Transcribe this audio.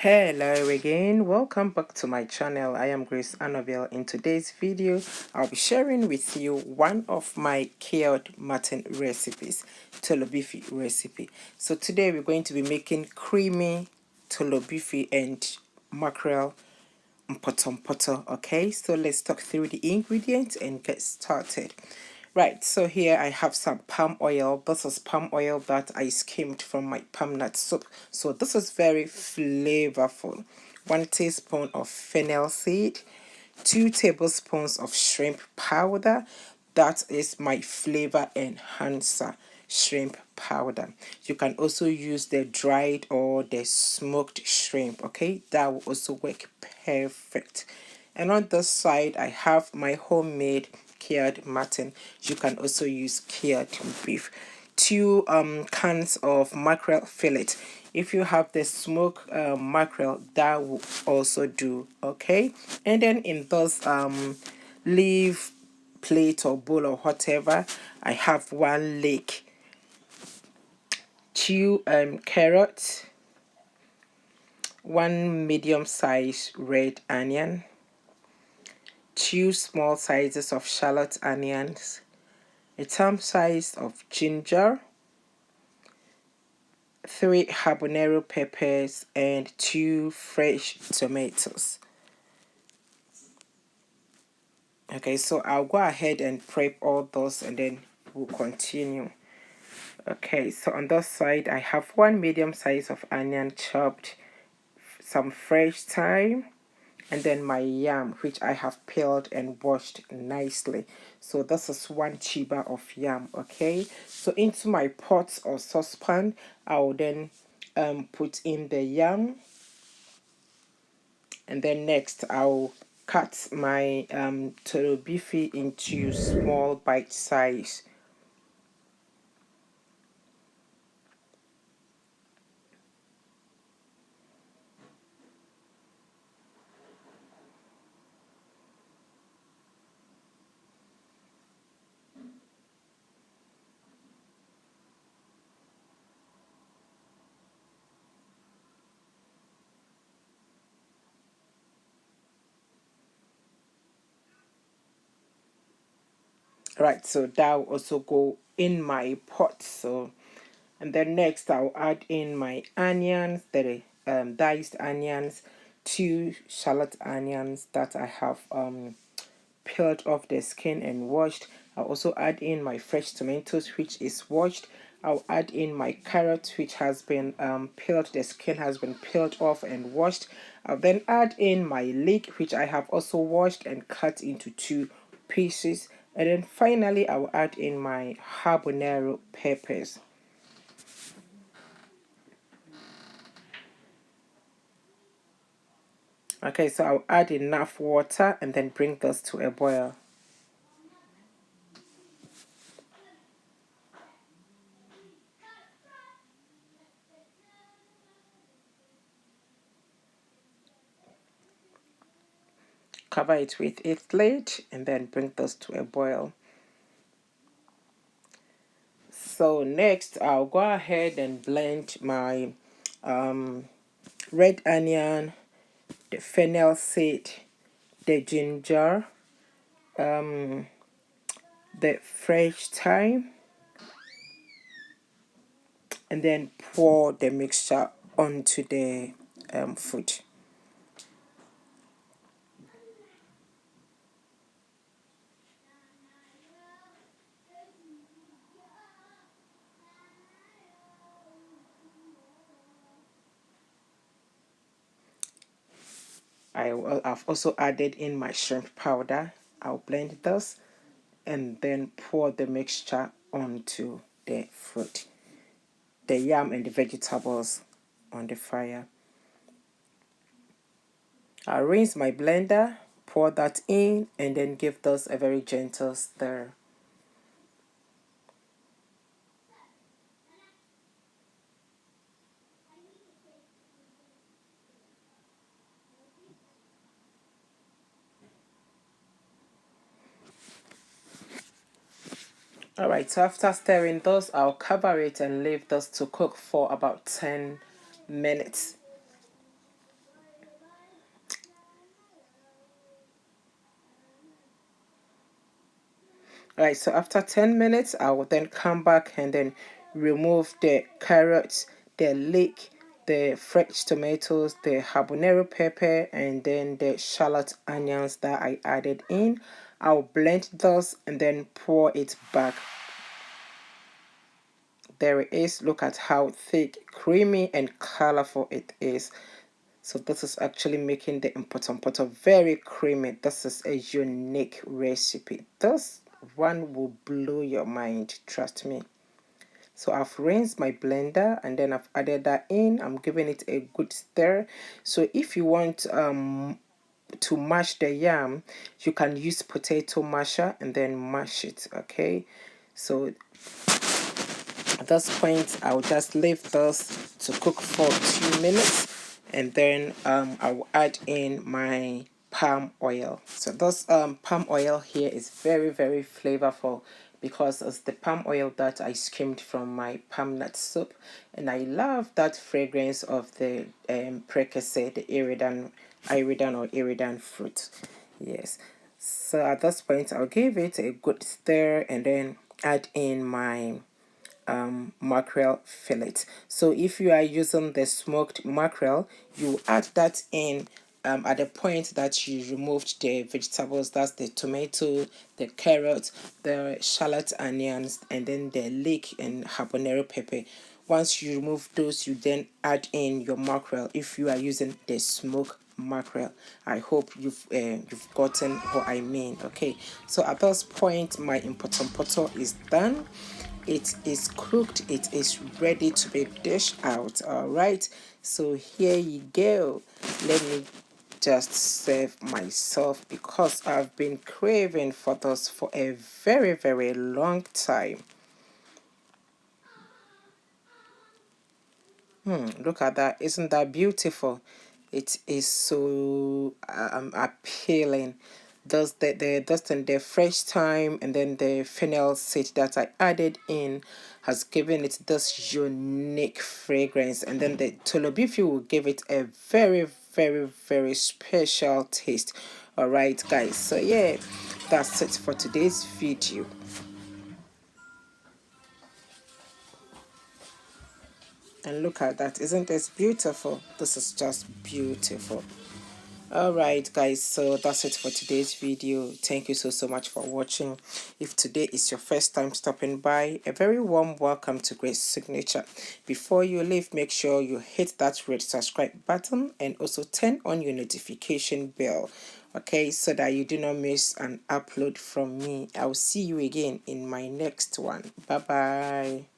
Hello again, welcome back to my channel. I am Grace Annabelle. In today's video I'll be sharing with you one of my cured mutton recipes, Tolobeef recipe. So today we're going to be making creamy Tolobeef and mackerel Mpotopoto. Okay, so let's talk through the ingredients and get started. Right, so here I have some palm oil. This is palm oil that I skimmed from my palm nut soup. So this is very flavorful. 1 teaspoon of fennel seed, 2 tablespoons of shrimp powder. That is my flavor enhancer, shrimp powder. You can also use the dried or the smoked shrimp. Okay, that will also work perfect. And on this side I have my homemade cured mutton. You can also use cured beef. 2 cans of mackerel fillet. If you have the smoked mackerel, that will also do. Okay, and then in those leaf plate or bowl or whatever, I have 1 leek, 2 carrots, 1 medium-sized red onion, 2 small sizes of shallot onions, a thumb size of ginger, 3 habanero peppers, and 2 fresh tomatoes. Okay, so I'll go ahead and prep all those and then we'll continue. Okay, so on this side I have 1 medium size of onion chopped, some fresh thyme, and then my yam, which I have peeled and washed nicely. So this is 1 tuber of yam. Okay, so into my pot or saucepan I will then put in the yam, and then next I'll cut my Tolobeef into small bite size. Right, so that will also go in my pot. So, and then next I'll add in my onions, the diced onions, 2 shallot onions that I have peeled off the skin and washed. I'll also add in my fresh tomatoes, which is washed. I'll add in my carrot, which has been peeled, the skin has been peeled off and washed. I'll then add in my leek, which I have also washed and cut into 2 pieces. And then finally I'll add in my habanero peppers. Okay, so I'll add enough water and then bring this to a boil. Cover it with a lid and then bring this to a boil. So next I'll go ahead and blend my red onion, the fennel seed, the ginger, the fresh thyme, and then pour the mixture onto the food. I've also added in my shrimp powder. I'll blend this and then pour the mixture onto the fruit, the yam and the vegetables on the fire. I'll rinse my blender, pour that in, and then give this a very gentle stir. Alright, so after stirring those, I'll cover it and leave this to cook for about 10 minutes. Alright, so after 10 minutes, I will then come back and then remove the carrots, the leek, the fresh tomatoes, the habanero pepper, and then the shallot onions that I added in. I'll blend those and then pour it back. There it is. Look at how thick, creamy, and colorful it is. So this is actually making the Mpotopoto very creamy. This is a unique recipe. This one will blow your mind, trust me. So I've rinsed my blender and then I've added that in. I'm giving it a good stir. So if you want to mash the yam, you can use potato masher and then mash it, okay? So at this point, I'll just leave this to cook for 2 minutes, and then I will add in my palm oil. So this palm oil here is very, very flavorful because it's the palm oil that I skimmed from my palm nut soup, and I love that fragrance of the precursor, the iridan or iridan fruit. Yes. So at this point, I'll give it a good stir and then add in my mackerel fillet. So if you are using the smoked mackerel, you add that in at the point that you removed the vegetables. That's the tomato, the carrot, the shallot onions, and then the leek and habanero pepper. Once you remove those, you then add in your mackerel if you are using the smoked mackerel. I hope you've gotten what I mean. Okay, so at this point my Mpotopoto is done. It is cooked, it is ready to be dished out. All right, so here you go. Let me just serve myself because I've been craving for this for a very, very long time. Look at that. Isn't that beautiful? It is so appealing. Does the dust and the fresh thyme and then the fennel seed that I added in has given it this unique fragrance, and then the Tolobeef will give it a very, very, very special taste. All right, guys. So yeah, that's it for today's video. And look at that. Isn't this beautiful? This is just beautiful. Alright guys, so that's it for today's video. Thank you so much for watching. If today is your first time stopping by, a very warm welcome to Grace Signature. Before you leave, make sure you hit that red subscribe button and also turn on your notification bell, okay, so that you do not miss an upload from me. I'll see you again in my next one. Bye bye.